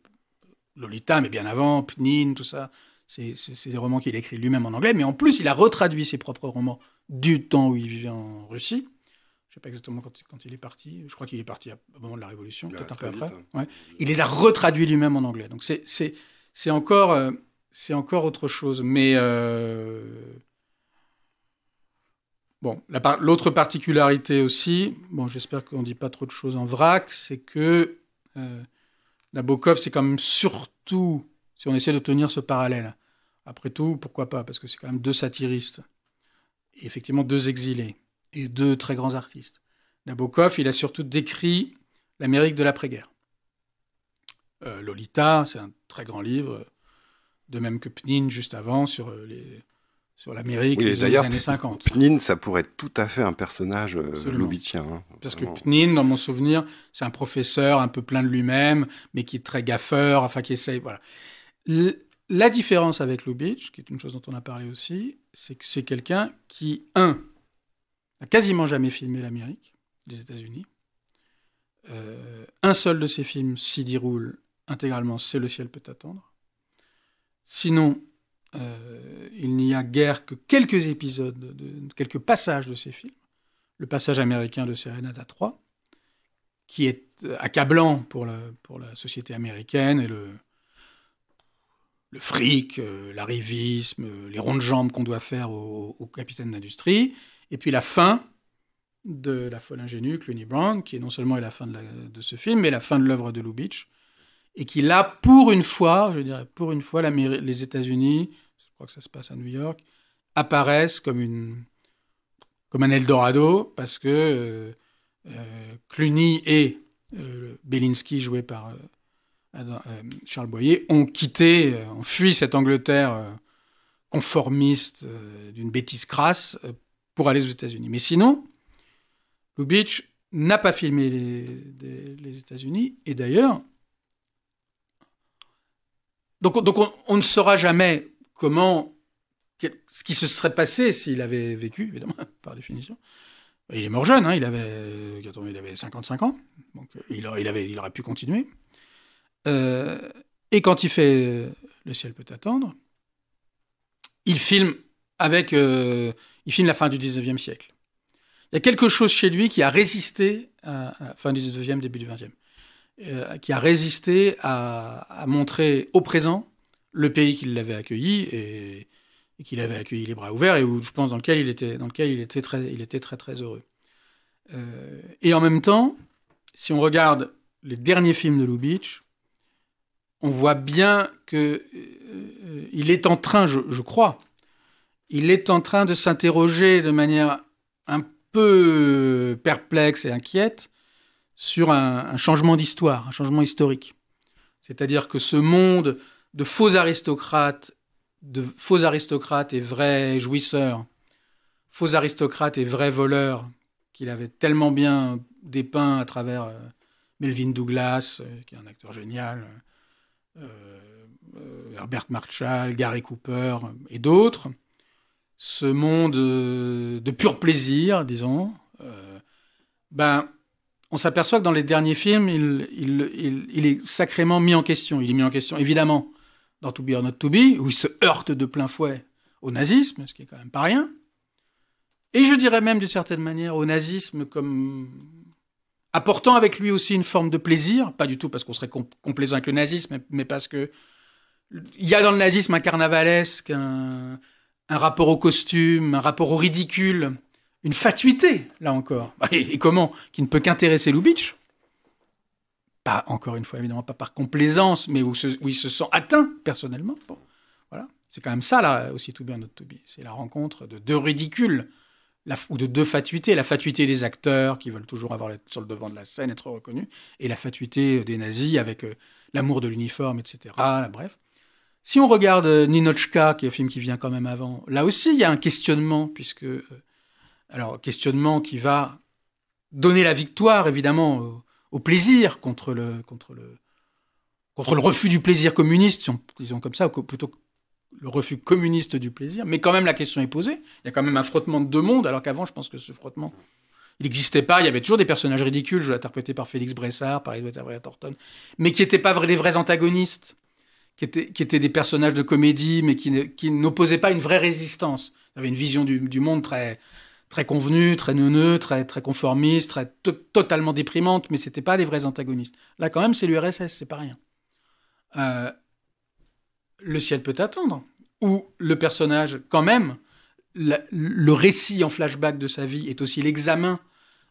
Lolita, mais bien avant, Pnine, tout ça, c'est des romans qu'il a écrits lui-même en anglais, mais en plus, il a retraduit ses propres romans du temps où il vivait en Russie. Je ne sais pas exactement quand il est parti. Je crois qu'il est parti au moment de la Révolution, peut-être un peu après. Vite, Ouais. Il les a retraduits lui-même en anglais. Donc c'est encore autre chose. Mais bon, l'autre particularité aussi, bon, j'espère qu'on ne dit pas trop de choses en vrac, c'est que Nabokov, c'est quand même surtout, si on essaie de tenir ce parallèle, après tout, pourquoi pas, parce que c'est quand même deux satiristes, et effectivement deux exilés, et deux très grands artistes. Nabokov, il a surtout décrit l'Amérique de l'après-guerre. Lolita, c'est un très grand livre, de même que Pnine, juste avant, sur l'Amérique Oui, et des d'ailleurs, années 50. Pnine, ça pourrait être tout à fait un personnage Absolument. lubitschien. Hein, Parce que vraiment. Pnine, dans mon souvenir, c'est un professeur un peu plein de lui-même, mais qui est très gaffeur, enfin qui essaye. Voilà. La différence avec Lubitsch, qui est une chose dont on a parlé aussi, c'est que c'est quelqu'un qui, n'a quasiment jamais filmé l'Amérique, les États-Unis. Un seul de ses films s'y déroule intégralement, c'est Le ciel peut attendre. Sinon, il n'y a guère que quelques épisodes, quelques passages de ces films. Le passage américain de Serenade 3, qui est accablant pour la société américaine, et le fric, l'arrivisme, les ronds de jambes qu'on doit faire au capitaine d'industrie. Et puis la fin de La folle ingénue, Cluny Brown, qui est non seulement la fin de ce film, mais la fin de l'œuvre de Lubitsch. Et qui là, pour une fois, les États-Unis, je crois que ça se passe à New York, apparaissent comme un Eldorado, parce que Cluny et Belinsky, joué par Charles Boyer, ont fui cette Angleterre conformiste d'une bêtise crasse pour aller aux États-Unis. Mais sinon, Lubitsch n'a pas filmé les États-Unis, et d'ailleurs, donc on ne saura jamais ce qui se serait passé s'il avait vécu, évidemment, par définition. Il est mort jeune, hein, il avait 55 ans, donc il aurait pu continuer. Et quand il fait Le ciel peut attendre, il filme la fin du 19e siècle. Il y a quelque chose chez lui qui a résisté à la fin du 19e, début du 20e, qui a résisté à montrer au présent le pays qui l'avait accueilli et qu'il avait accueilli les bras ouverts et où je pense dans lequel il était très très heureux. Et en même temps, si on regarde les derniers films de Lubitsch, on voit bien que il est en train, je crois, il est en train de s'interroger de manière un peu perplexe et inquiète sur un changement d'histoire, un changement historique. C'est-à-dire que ce monde de faux aristocrates et vrais jouisseurs, faux aristocrates et vrais voleurs, qu'il avait tellement bien dépeint à travers Melvyn Douglas, qui est un acteur génial, Herbert Marshall, Gary Cooper et d'autres. Ce monde de pur plaisir, disons, on s'aperçoit que dans les derniers films, il est sacrément mis en question. Il est mis en question, évidemment, dans To Be or Not To Be, où il se heurte de plein fouet au nazisme, ce qui est quand même pas rien. Et je dirais même, d'une certaine manière, au nazisme comme apportant avec lui aussi une forme de plaisir, pas du tout parce qu'on serait complaisant avec le nazisme, mais parce que il y a dans le nazisme un carnavalesque, un rapport au costume, un rapport au ridicule, une fatuité, là encore. Et comment? Qui ne peut qu'intéresser Lubitsch. Pas, encore une fois, évidemment, pas par complaisance, mais où il se sent atteint, personnellement. Bon, voilà. C'est quand même ça, là, aussi, To Be or Not To Be. C'est la rencontre de deux ridicules, ou de deux fatuités. La fatuité des acteurs, qui veulent toujours avoir sur le devant de la scène, être reconnus, et la fatuité des nazis, avec l'amour de l'uniforme, etc. Là, bref. Si on regarde Ninotchka, qui est un film qui vient quand même avant, là aussi, il y a un questionnement, puisque... questionnement qui va donner la victoire, évidemment, au plaisir contre le refus du plaisir communiste, si on disons comme ça, ou plutôt le refus communiste du plaisir. Mais quand même, la question est posée. Il y a quand même un frottement de deux mondes, alors qu'avant, je pense que ce frottement, il n'existait pas. Il y avait toujours des personnages ridicules, interprétés par Félix Bressard, par Edward Everett Horton, mais qui n'étaient pas les vrais antagonistes, qui étaient des personnages de comédie, mais qui n'opposaient pas une vraie résistance. Il y avait une vision du monde très convenue, très neuneux, très conformiste, totalement déprimante, mais c'était pas les vrais antagonistes. Là, quand même, c'est l'URSS, c'est pas rien. Le ciel peut attendre, où le personnage, quand même, le récit en flashback de sa vie est aussi l'examen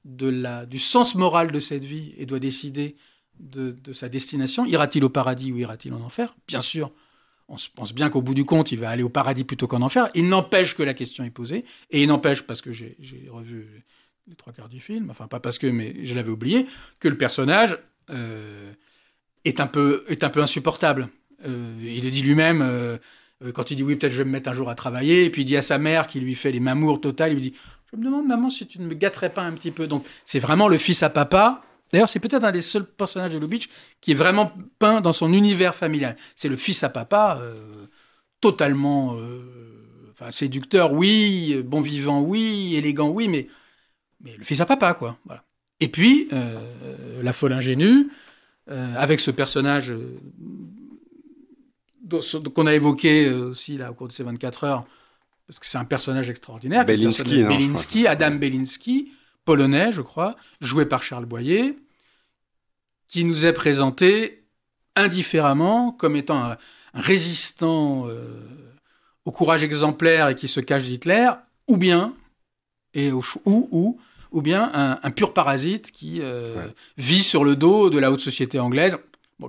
du sens moral de cette vie et doit décider de sa destination. Ira-t-il au paradis ou ira-t-il en enfer? Bien sûr, on se pense bien qu'au bout du compte, il va aller au paradis plutôt qu'en enfer. Il n'empêche que la question est posée, et il n'empêche, parce que j'ai revu les trois quarts du film, enfin pas parce que, mais je l'avais oublié, que le personnage est un peu insupportable. Il est dit lui-même, quand il dit oui, peut-être je vais me mettre un jour à travailler, et puis il dit à sa mère qui lui fait les mamours totales, il lui dit « Je me demande, maman, si tu ne me gâterais pas un petit peu ». Donc c'est vraiment le fils à papa. D'ailleurs, c'est peut-être un des seuls personnages de Lubitsch qui est vraiment peint dans son univers familial. C'est le fils à papa, totalement séducteur, oui, bon vivant, oui, élégant, oui, mais le fils à papa, quoi. Voilà. Et puis, la folle ingénue, avec ce personnage qu'on a évoqué aussi là, au cours de ces 24 heures, parce que c'est un personnage extraordinaire. Belinsky, Adam Belinsky, polonais, je crois, joué par Charles Boyer, qui nous est présenté indifféremment comme étant un résistant au courage exemplaire et qui se cache d'Hitler, ou bien un pur parasite qui vit sur le dos de la haute société anglaise,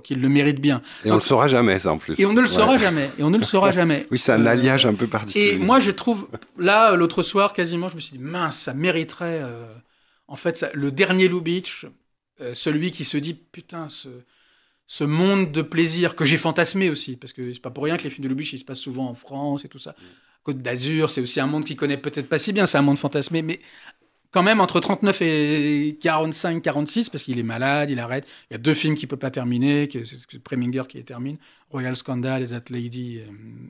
qu'il le mérite bien. Et on ne le saura jamais, ça, en plus. Et on ne le saura jamais. Oui, c'est un alliage un peu particulier. Et moi, je trouve, là, l'autre soir, quasiment, je me suis dit, mince, ça mériterait... en fait, le dernier Lubitsch, celui qui se dit, putain, ce monde de plaisir que j'ai fantasmé aussi, parce que c'est pas pour rien que les films de Lubitsch, ils se passent souvent en France et tout ça. Côte d'Azur, c'est aussi un monde qu'il connaît peut-être pas si bien, c'est un monde fantasmé, mais quand même entre 39 et 45, 46, parce qu'il est malade, il arrête. Il y a 2 films qu'il peut pas terminer, c'est Preminger qui les termine, Royal Scandal et That Lady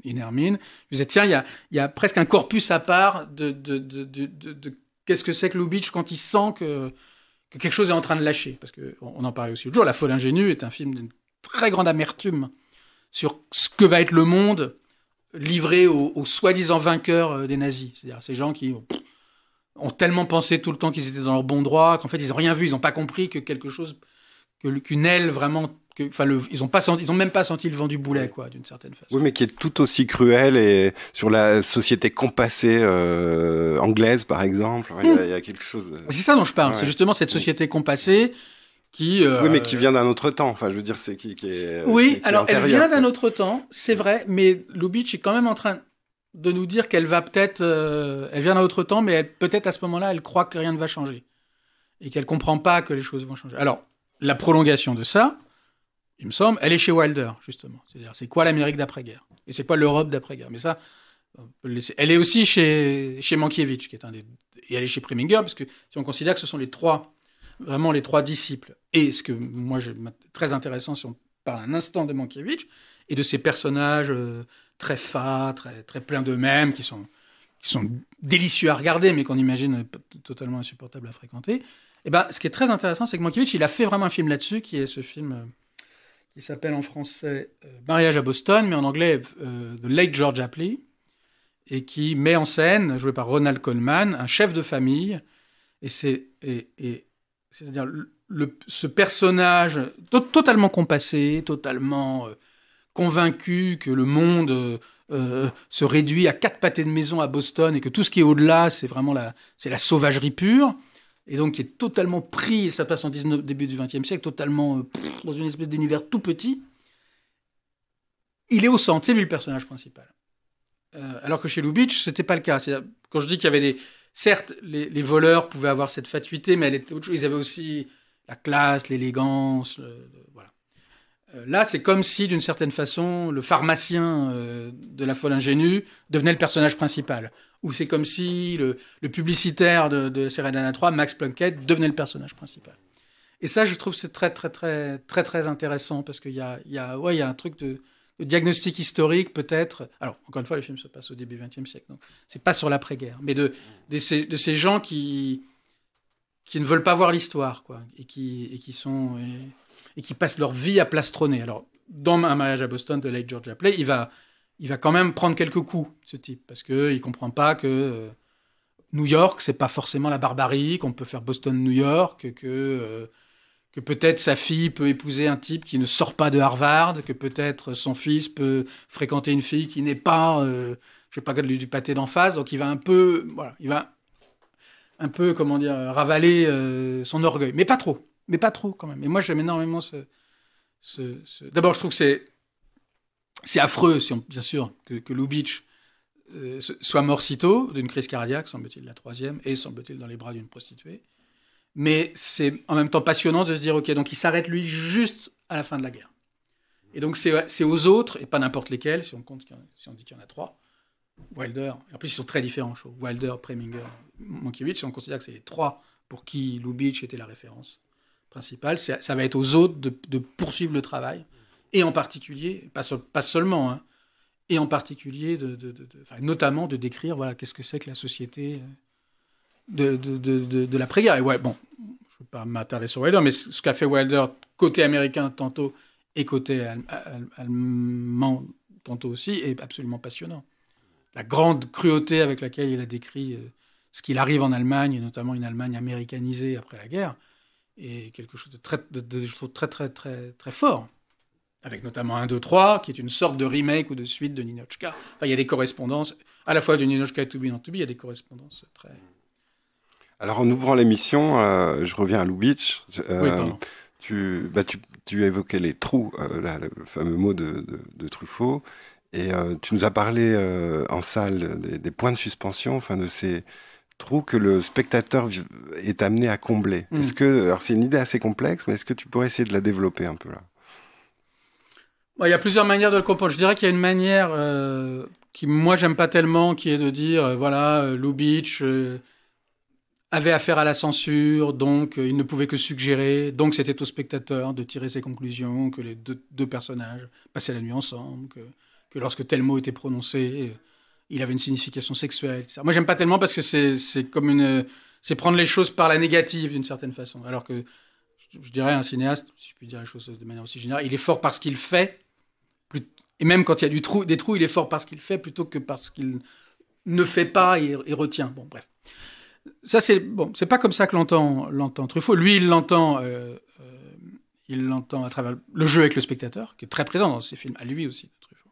in Hermine. Je disais, tiens, il y a presque un corpus à part de qu'est-ce que c'est que Lubitsch quand il sent que quelque chose est en train de lâcher. Parce qu'on en parlait aussi l'autre jour, La folle ingénue est un film d'une très grande amertume sur ce que va être le monde livré aux soi-disant vainqueurs des nazis. C'est-à-dire ces gens qui ont tellement pensé tout le temps qu'ils étaient dans leur bon droit qu'en fait ils n'ont rien vu, ils n'ont pas compris que quelque chose, qu'une aile vraiment, ils ont même pas senti le vent du boulet, quoi, d'une certaine façon. Oui, mais qui est tout aussi cruel et sur la société compassée anglaise, par exemple. Il y a quelque chose. C'est ça dont je parle. Ouais. C'est justement cette société compassée qui. Oui, mais qui vient d'un autre temps. Enfin, je veux dire, c'est qui est. Oui, qui est alors elle antérieur, vient d'un quoi. autre temps, c'est vrai, mais Lubitsch est quand même en train de nous dire qu'elle va peut-être, elle vient d'un autre temps, mais peut-être à ce moment-là, elle croit que rien ne va changer et qu'elle comprend pas que les choses vont changer. Alors, la prolongation de ça, il me semble, elle est chez Wilder, justement. C'est-à-dire, c'est quoi l'Amérique d'après-guerre et c'est quoi l'Europe d'après-guerre. Mais ça, on peut le laisser. Elle est aussi chez Mankiewicz, qui est un des, et elle est chez Preminger, parce que si on considère que ce sont vraiment les trois disciples. Et ce que moi, j'ai très intéressant, si on parle un instant de Mankiewicz et de ces personnages très fats, très pleins d'eux-mêmes, qui sont délicieux à regarder, mais qu'on imagine totalement insupportables à fréquenter. Et ben, ce qui est très intéressant, c'est que Mankiewicz, il a fait vraiment un film là-dessus, qui est ce film qui s'appelle en français Mariage à Boston, mais en anglais The Late George Apley, et qui met en scène, joué par Ronald Colman, un chef de famille, et c'est-à-dire ce personnage totalement compassé, totalement convaincu que le monde se réduit à 4 pâtés de maison à Boston et que tout ce qui est au-delà, c'est vraiment la sauvagerie pure, et donc qui est totalement pris, et ça passe en début du XXe siècle, totalement dans une espèce d'univers tout petit. Il est au centre, c'est lui le personnage principal. Alors que chez Lubitsch, c'était pas le cas. Quand je dis qu'il y avait certes, les voleurs pouvaient avoir cette fatuité, mais elle était autre chose. Ils avaient aussi la classe, l'élégance, voilà. Là, c'est comme si, d'une certaine façon, le pharmacien de La Folle Ingénue devenait le personnage principal. Ou c'est comme si le publicitaire de Serenana 3, Max Plunkett, devenait le personnage principal. Et ça, je trouve, c'est très, très, très, très, très intéressant, parce qu'il y a un truc de diagnostic historique, peut-être. Alors, encore une fois, le film se passe au début du XXe siècle, donc c'est pas sur l'après-guerre, mais de ces gens qui ne veulent pas voir l'histoire, quoi, et qui passent leur vie à plastronner. Alors, dans Un mariage à Boston de Late George Apley, il va quand même prendre quelques coups, ce type, parce qu'il ne comprend pas que New York, c'est pas forcément la barbarie, qu'on peut faire Boston-New York, que peut-être sa fille peut épouser un type qui ne sort pas de Harvard, que peut-être son fils peut fréquenter une fille qui n'est pas, je sais pas, du pâté d'en face. Donc il va un peu, comment dire, ravaler son orgueil, mais pas trop quand même. Et moi j'aime énormément D'abord, je trouve que c'est affreux, bien sûr, que Lubitsch soit mort si tôt d'une crise cardiaque, semble-t-il la 3e, et semble-t-il dans les bras d'une prostituée. Mais c'est en même temps passionnant de se dire, ok, donc il s'arrête lui juste à la fin de la guerre. Et donc c'est aux autres, et pas n'importe lesquels, si on dit qu'il y en a 3, Wilder, et en plus ils sont très différents, Wilder, Preminger, Mankiewicz, si on considère que c'est les 3 pour qui Lubitsch était la référence principale, ça va être aux autres de poursuivre le travail, et en particulier, pas seulement, hein, et en particulier, notamment de décrire, voilà, qu'est-ce que c'est que la société de l'après-guerre. Et ouais, bon, je ne veux pas m'attarder sur Wilder, mais ce qu'a fait Wilder côté américain tantôt et côté allemand tantôt aussi est absolument passionnant. La grande cruauté avec laquelle il a décrit ce qu'il arrive en Allemagne, et notamment une Allemagne américanisée après la guerre, est quelque chose je trouve très, très, très, très fort. Avec notamment 1, 2, 3, qui est une sorte de remake ou de suite de Ninotchka. Enfin, il y a des correspondances, à la fois de Ninotchka et To Be Not To Be, il y a des correspondances très... Alors, en ouvrant l'émission, je reviens à Lubitsch. Oui, pardon. Tu évoquais les trous, le fameux mot de Truffaut, et tu nous as parlé en salle des points de suspension, enfin de ces trous que le spectateur est amené à combler. Alors c'est une idée assez complexe, mais est-ce que tu pourrais essayer de la développer un peu là? Il y a plusieurs manières de le comprendre. Je dirais qu'il y a une manière qui, moi, j'aime pas tellement, qui est de dire, Lubitsch avait affaire à la censure, donc il ne pouvait que suggérer, donc c'était au spectateur de tirer ses conclusions, que les deux personnages passaient la nuit ensemble, que lorsque tel mot était prononcé, il avait une signification sexuelle, etc. Moi, j'aime pas tellement parce que c'est comme c'est prendre les choses par la négative d'une certaine façon. Alors que je dirais un cinéaste, si je puis dire les choses de manière aussi générale, il est fort parce qu'il fait, et même quand il y a des trous, il est fort parce qu'il fait plutôt que parce qu'il ne fait pas et retient. Bon, bref. ça c'est pas comme ça que l'entend Truffaut. Lui, il l'entend à travers le jeu avec le spectateur, qui est très présent dans ses films, à lui aussi, Truffaut.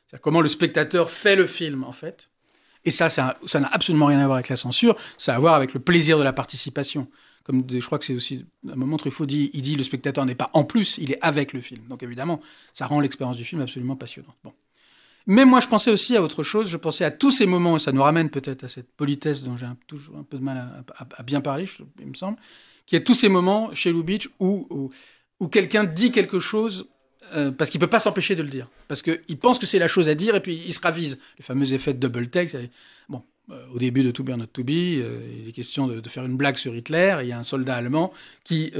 C'est-à-dire comment le spectateur fait le film, en fait. Et ça n'a absolument rien à voir avec la censure, ça a à voir avec le plaisir de la participation. Je crois que c'est aussi, à un moment, Truffaut dit le spectateur n'est pas en plus, il est avec le film. Donc évidemment, ça rend l'expérience du film absolument passionnante. Bon. Mais moi, je pensais aussi à autre chose, je pensais à tous ces moments, et ça nous ramène peut-être à cette politesse dont j'ai toujours un peu de mal à bien parler, il me semble, qui est tous ces moments chez Lubitsch où quelqu'un dit quelque chose parce qu'il ne peut pas s'empêcher de le dire. Parce qu'il pense que c'est la chose à dire et puis il se ravise. Les fameux effets de double take. Bon, au début de To Be or Not To Be, il est question de faire une blague sur Hitler. Il y a un soldat allemand qui,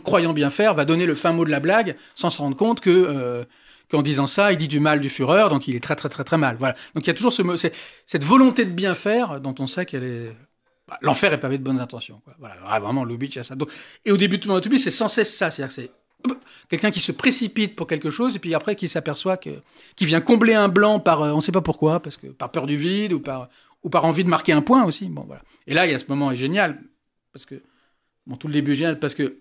croyant bien faire, va donner le fin mot de la blague sans se rendre compte qu'en disant ça, il dit du mal du Führer, donc il est très très très très mal. Voilà. Donc il y a toujours cette volonté de bien faire dont on sait qu'elle est... L'enfer est pavé de bonnes intentions. Quoi. Voilà, vraiment, Lubitsch, il y a ça. Donc, et au début de To Be or Not To Be, c'est sans cesse ça. C'est-à-dire que c'est quelqu'un qui se précipite pour quelque chose et puis après qui s'aperçoit qui vient combler un blanc par on ne sait pas pourquoi, parce que par peur du vide ou par envie de marquer un point aussi. Bon, voilà. Et là, il y a ce moment est génial parce que tout le début est génial parce que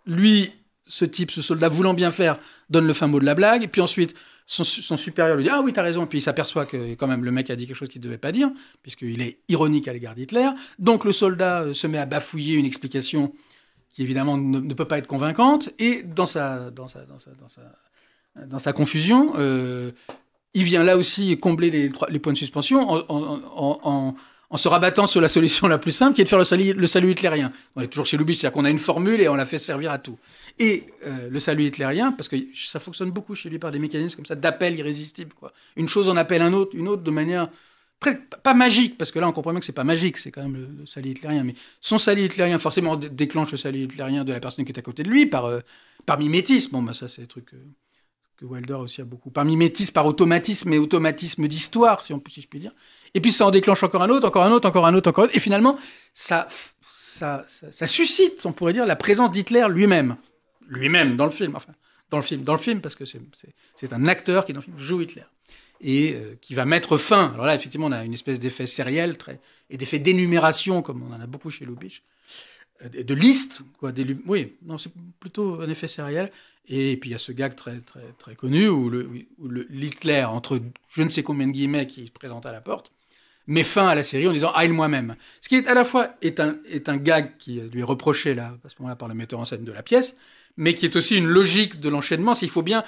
lui, ce soldat voulant bien faire, donne le fin mot de la blague et puis ensuite son supérieur lui dit ah oui t'as raison, puis il s'aperçoit que quand même le mec a dit quelque chose qu'il ne devait pas dire puisqu'il est ironique à l'égard d'Hitler. Donc le soldat se met à bafouiller une explication qui évidemment ne peut pas être convaincante, et dans sa confusion, il vient là aussi combler les points de suspension en se rabattant sur la solution la plus simple, qui est de faire le salut hitlérien. On est toujours chez Lubitsch, c'est-à-dire qu'on a une formule et on la fait servir à tout. Et le salut hitlérien, parce que ça fonctionne beaucoup chez lui par des mécanismes comme ça d'appel irrésistible, quoi. Une chose en appelle une autre de manière... pas magique, parce que là on comprend bien que c'est pas magique, c'est quand même le salut hitlérien, mais son salut hitlérien forcément déclenche le salut hitlérien de la personne qui est à côté de lui par mimétisme. Bon, ça c'est des trucs que Wilder aussi a beaucoup. Par mimétisme, par automatisme, et automatisme d'histoire, si je puis dire. Et puis ça en déclenche encore un autre, et finalement ça suscite, on pourrait dire, la présence d'Hitler lui-même dans le film, dans le film parce que c'est un acteur qui dans le film joue Hitler. Et qui va mettre fin. Alors là, effectivement, on a une espèce d'effet sériel et d'effet d'énumération, comme on en a beaucoup chez Lubitsch, de liste, quoi. Oui, non, c'est plutôt un effet sériel. Et puis il y a ce gag très très très connu où l'Hitler, entre je ne sais combien de guillemets, qui est présente à la porte, met fin à la série en disant Heil moi-même. Ce qui est à la fois est un gag qui lui est reproché là, à ce moment-là par le metteur en scène de la pièce, mais qui est aussi une logique de l'enchaînement. Il faut bien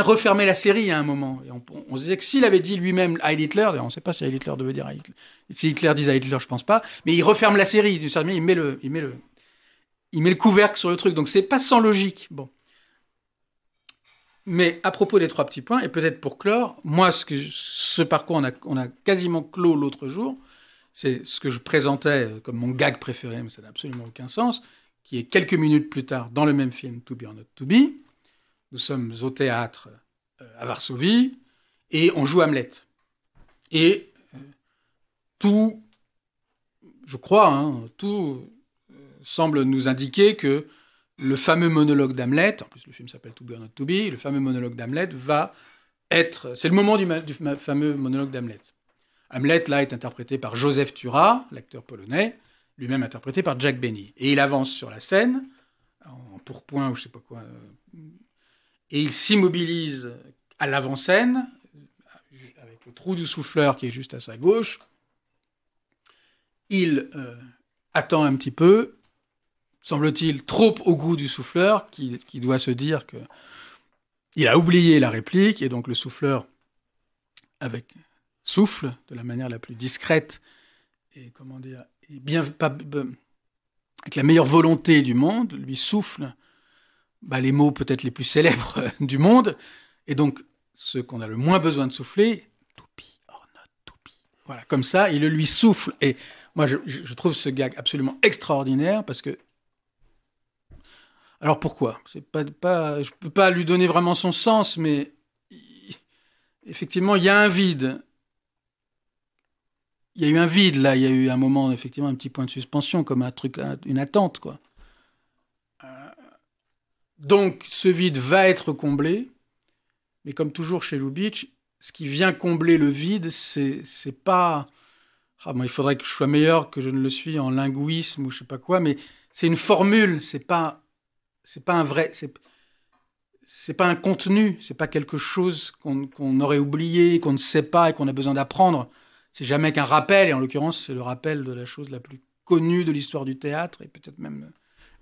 refermer la série à un moment. Et on se disait que s'il avait dit lui-même Heil Hitler, on ne sait pas si Heil Hitler devait dire Heil Hitler. Si Hitler disait Heil Hitler, je ne pense pas. Mais il referme la série. Il met le couvercle sur le truc. Donc c'est pas sans logique. Bon. Mais à propos des 3 petits points, et peut-être pour clore, moi, ce parcours, on a quasiment clos l'autre jour. C'est ce que je présentais comme mon gag préféré, mais ça n'a absolument aucun sens, qui est quelques minutes plus tard, dans le même film, To Be or Not To Be. Nous sommes au théâtre à Varsovie et on joue Hamlet. Et tout, je crois, tout semble nous indiquer que le fameux monologue d'Hamlet, en plus le film s'appelle To Be or Not To Be, le fameux monologue d'Hamlet va être... C'est le moment du fameux monologue d'Hamlet. Hamlet, là, est interprété par Joseph Tura, l'acteur polonais, lui-même interprété par Jack Benny. Et il avance sur la scène, en pourpoint ou je sais pas quoi... Et il s'immobilise à l'avant-scène, avec le trou du souffleur qui est juste à sa gauche. Il attend un petit peu, semble-t-il trop au goût du souffleur, qui doit se dire qu'il a oublié la réplique, et donc le souffleur, souffle de la manière la plus discrète, et comment dire, avec la meilleure volonté du monde, lui souffle les mots peut-être les plus célèbres du monde, et donc ceux qu'on a le moins besoin de souffler, to be or not to be. Voilà, comme ça, il le lui souffle. Et moi, je trouve ce gag absolument extraordinaire, parce que... Alors pourquoi ? Je ne peux pas lui donner vraiment son sens, mais effectivement, il y a un vide. Il y a eu un vide, là, il y a eu un moment, effectivement, un petit point de suspension, comme un truc, une attente, quoi. Donc, ce vide va être comblé, mais comme toujours chez Lubitsch, ce qui vient combler le vide, c'est pas il faudrait que je sois meilleur que je ne le suis en linguisme ou je sais pas quoi, mais c'est une formule, c'est pas un vrai, c'est pas un contenu, c'est pas quelque chose qu'on aurait oublié, qu'on ne sait pas et qu'on a besoin d'apprendre. C'est jamais qu'un rappel, et en l'occurrence, c'est le rappel de la chose la plus connue de l'histoire du théâtre, et peut-être même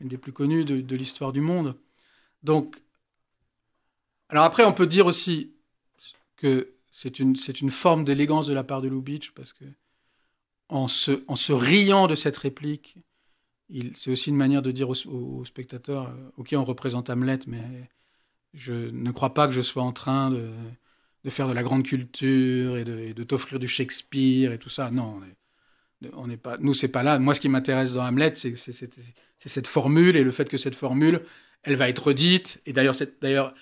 une des plus connues de l'histoire du monde. Donc, alors après, on peut dire aussi que c'est une forme d'élégance de la part de Lubitsch, parce que en se riant de cette réplique, c'est aussi une manière de dire aux spectateurs, ok, on représente Hamlet, mais je ne crois pas que je sois en train de faire de la grande culture et de t'offrir du Shakespeare et tout ça. Non, on n'est pas, nous, c'est pas là. Moi, ce qui m'intéresse dans Hamlet, c'est cette formule et le fait que cette formule, elle va être dite. Et d'ailleurs,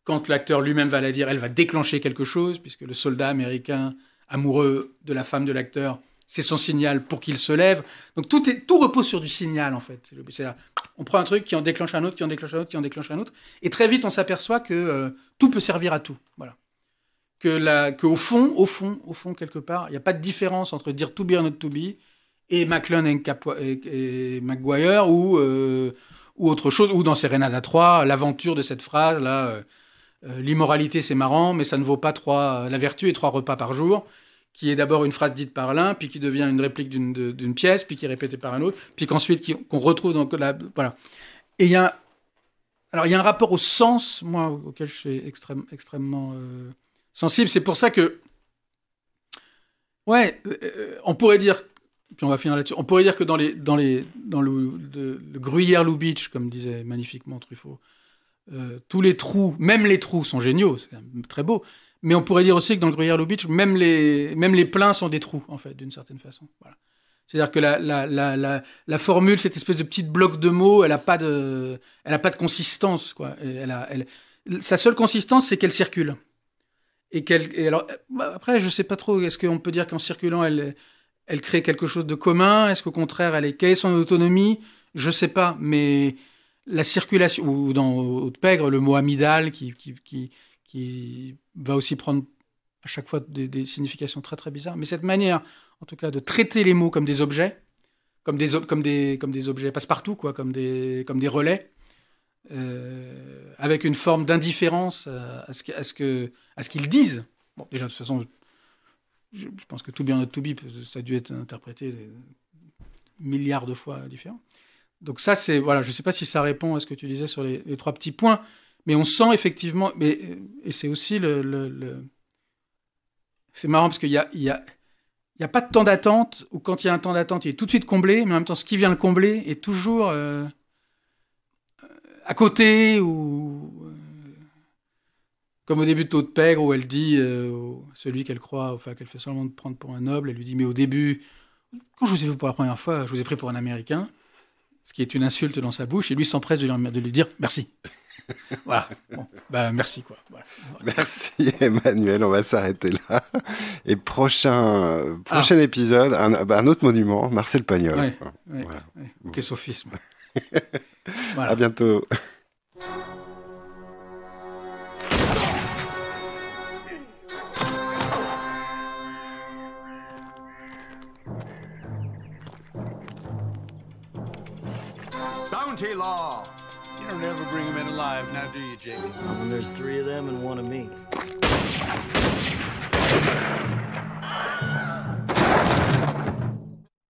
quand l'acteur lui-même va la dire, elle va déclencher quelque chose, puisque le soldat américain amoureux de la femme de l'acteur, c'est son signal pour qu'il se lève. Donc tout repose sur du signal, en fait. C'est-à-dire, on prend un truc qui en déclenche un autre, qui en déclenche un autre, qui en déclenche un autre. Et très vite, on s'aperçoit que tout peut servir à tout. Voilà. Qu'au fond, quelque part, il n'y a pas de différence entre dire to be or not to be et McClellan et Maguire ou autre chose, ou dans Serenade 3, l'aventure de cette phrase, là, l'immoralité c'est marrant, mais ça ne vaut pas la vertu et 3 repas par jour, qui est d'abord une phrase dite par l'un, puis qui devient une réplique d'une pièce, puis qui est répétée par un autre, puis qu'ensuite qu'on retrouve dans voilà. Et il y a un rapport au sens, moi, auquel je suis extrêmement sensible. C'est pour ça que, on pourrait dire, puis on va finir là-dessus, on pourrait dire que dans le Gruyère-Lubitsch, comme disait magnifiquement Truffaut, tous les trous, même les trous sont géniaux, c'est très beau, mais on pourrait dire aussi que dans le Gruyère-Lubitsch, même les pleins sont des trous, en fait, d'une certaine façon. Voilà. C'est-à-dire que la formule, cette espèce de petite bloc de mots, elle a pas de consistance, quoi. Sa seule consistance, c'est qu'elle circule. Et alors, après, je sais pas trop, est-ce qu'on peut dire qu'en circulant, elle crée quelque chose de commun? Est-ce qu'au contraire, quelle est son autonomie? Je sais pas, mais la circulation, ou dans Haute-Pègre, le mot amygdale qui va aussi prendre à chaque fois des significations très très bizarres. Mais cette manière, en tout cas, de traiter les mots comme des objets, comme des objets passe-partout, quoi, comme des relais, avec une forme d'indifférence à ce qu'ils disent. Bon, déjà, de toute façon, je pense que To Be or Not To Be, ça a dû être interprété des milliards de fois différents. Donc ça, c'est... Voilà, je ne sais pas si ça répond à ce que tu disais sur les 3 petits points, mais on sent effectivement... Et c'est aussi c'est marrant parce qu'il y a pas de temps d'attente, ou quand il y a un temps d'attente, il est tout de suite comblé, mais en même temps, ce qui vient le combler est toujours à côté, ou comme au début de Haute-Pègre, où elle dit, celui qu'elle croit, enfin qu'elle fait seulement de prendre pour un noble, elle lui dit, mais au début, quand je vous ai vu pour la première fois, je vous ai pris pour un Américain, ce qui est une insulte dans sa bouche, et lui s'empresse de lui dire merci. Voilà. Bon, merci, quoi. Voilà. Merci Emmanuel, on va s'arrêter là. Et prochain épisode, un autre monument, Marcel Pagnol. Ouais, voilà. Ouais. Quel sophisme. Voilà. À bientôt. Bounty law. You don't ever bring them in alive, now do you, Jacob? When there's 3 of them and 1 of me.